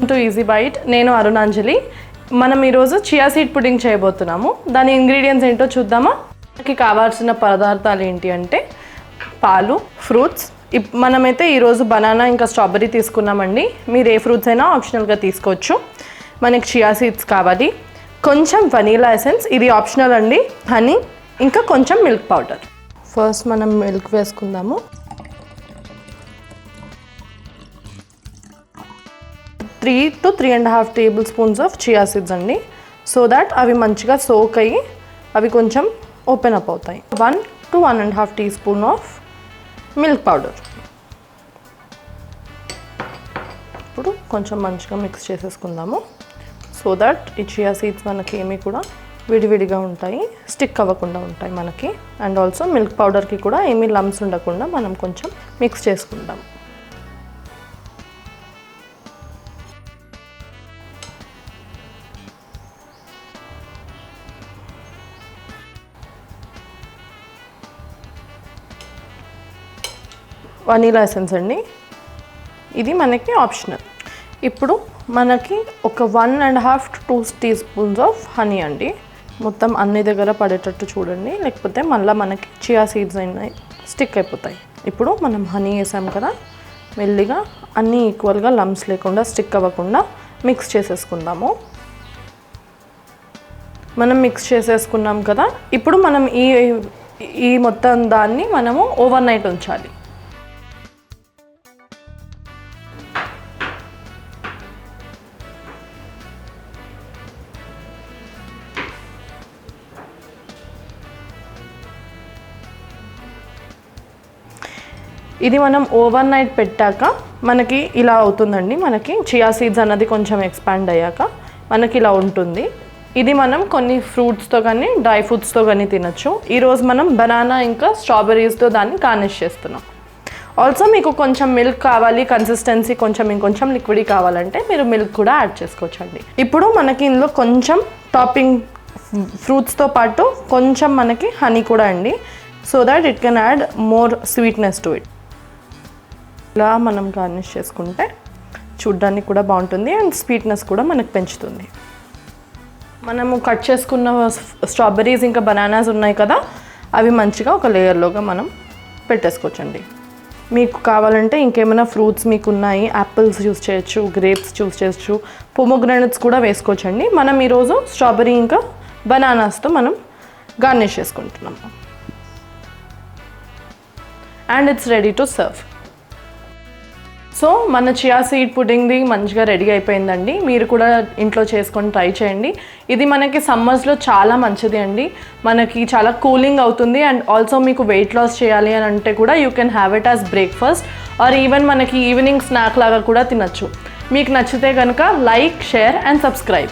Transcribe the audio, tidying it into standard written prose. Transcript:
To easy byte. నేను అరుణాంజలి. మనం ఈరోజు చియా సీడ్ పుడింగ్ చేయబోతున్నాము. దాని ఇంగ్రీడియంట్స్ ఏంటో చూద్దామా. మనకి కావాల్సిన పదార్థాలు ఏంటి అంటే పాలు, ఫ్రూట్స్. మనమైతే ఈరోజు బనానా ఇంకా స్ట్రాబెర్రీ తీసుకున్నామండి. మీరు ఏ ఫ్రూట్స్ అయినా ఆప్షనల్గా తీసుకోవచ్చు. మనకి చియా సీడ్స్ కావాలి, కొంచెం వనీలా ఎసెన్స్, ఇది ఆప్షనల్ అండి, హనీ, ఇంకా కొంచెం మిల్క్ పౌడర్. ఫస్ట్ మనం మిల్క్ వేసుకుందాము. 3 to 3.5 table spoons of chia seeds అండి. సో దాట్ అవి మంచిగా సోక్ అయ్యి అవి కొంచెం ఓపెన్ అప్ అవుతాయి. 1 to 1.5 teaspoon of milk powder. ఇప్పుడు కొంచెం మంచిగా మిక్స్ చేసేసుకుందాము. సో దట్ ఈ చియా సీడ్స్ మనకి ఏమీ కూడా విడివిడిగా ఉంటాయి, స్టిక్ అవ్వకుండా ఉంటాయి మనకి. అండ్ ఆల్సో మిల్క్ పౌడర్కి కూడా ఏమీ లమ్స్ ఉండకుండా మనం కొంచెం మిక్స్ చేసుకుందాం. వనీలా ఎసెన్స్ అండి, ఇది మనకి ఆప్షనల్. ఇప్పుడు మనకి ఒక 1.5 to 2 teaspoons of honey అండి. మొత్తం అన్ని దగ్గర పడేటట్టు చూడండి, లేకపోతే మళ్ళీ మనకి చియా సీడ్స్ అయినా స్టిక్ అయిపోతాయి. ఇప్పుడు మనం హనీ వేసాం కదా, మెల్లిగా అన్నీ ఈక్వల్గా లమ్స్ లేకుండా స్టిక్ అవ్వకుండా మిక్స్ చేసేసుకుందాము. మనం మిక్స్ చేసేసుకున్నాం కదా, ఇప్పుడు మనం ఈ మొత్తం దాన్ని మనము ఓవర్ నైట్ ఉంచాలి. ఇది మనం ఓవర్ నైట్ పెట్టాక మనకి ఇలా అవుతుందండి. మనకి చియా సీడ్స్ అన్నది కొంచెం ఎక్స్పాండ్ అయ్యాక మనకి ఇలా ఉంటుంది. ఇది మనం కొన్ని ఫ్రూట్స్తో కానీ డ్రై ఫ్రూట్స్తో కానీ తినచ్చు. ఈరోజు మనం బనానా ఇంకా స్ట్రాబెర్రీస్తో దాన్ని గార్నిష్ చేస్తున్నాం. ఆల్సో మీకు కొంచెం మిల్క్ కావాలి, కన్సిస్టెన్సీ కొంచెం ఇంకొంచెం లిక్విడ్ కావాలంటే మీరు మిల్క్ కూడా యాడ్ చేసుకోవచ్చండి. ఇప్పుడు మనకి ఇందులో కొంచెం టాపింగ్ ఫ్రూట్స్తో పాటు కొంచెం మనకి హనీ కూడా అండి. So that it can add more sweetness to it. ఇలా మనం గార్నిష్ చేసుకుంటే చూడ్డానికి కూడా బాగుంటుంది అండ్ స్వీట్నెస్ కూడా మనకు పెంచుతుంది. మనము కట్ చేసుకున్న స్ట్రాబెర్రీస్ ఇంకా బనానాస్ ఉన్నాయి కదా, అవి మంచిగా ఒక లేయర్లోగా మనం పెట్టేసుకోవచ్చండి. మీకు కావాలంటే ఇంకేమైనా ఫ్రూట్స్ మీకు ఉన్నాయి, యాపిల్స్ యూస్ చేయొచ్చు, గ్రేప్స్ యూస్ చేయొచ్చు, పొమోగ్రానైట్స్ కూడా వేసుకోవచ్చండి. మనం ఈరోజు స్ట్రాబెర్రీ ఇంకా బనానాస్తో మనం గార్నిష్ చేసుకుంటున్నాము. And it's ready to serve. So మన చియా సీడ్ పుడింగ్ది మంచిగా రెడీ అయిపోయిందండి. మీరు కూడా ఇంట్లో చేసుకొని ట్రై చేయండి. ఇది మనకి సమ్మర్స్లో చాలా మంచిది అండి. మనకి చాలా కూలింగ్ అవుతుంది. అండ్ ఆల్సో మీకు వెయిట్ లాస్ చేయాలి అని అంటే కూడా you can have it as breakfast or even మనకి ఈవినింగ్ స్నాక్ లాగా కూడా తినచ్చు. మీకు నచ్చితే కనుక లైక్, షేర్ అండ్ సబ్స్క్రైబ్.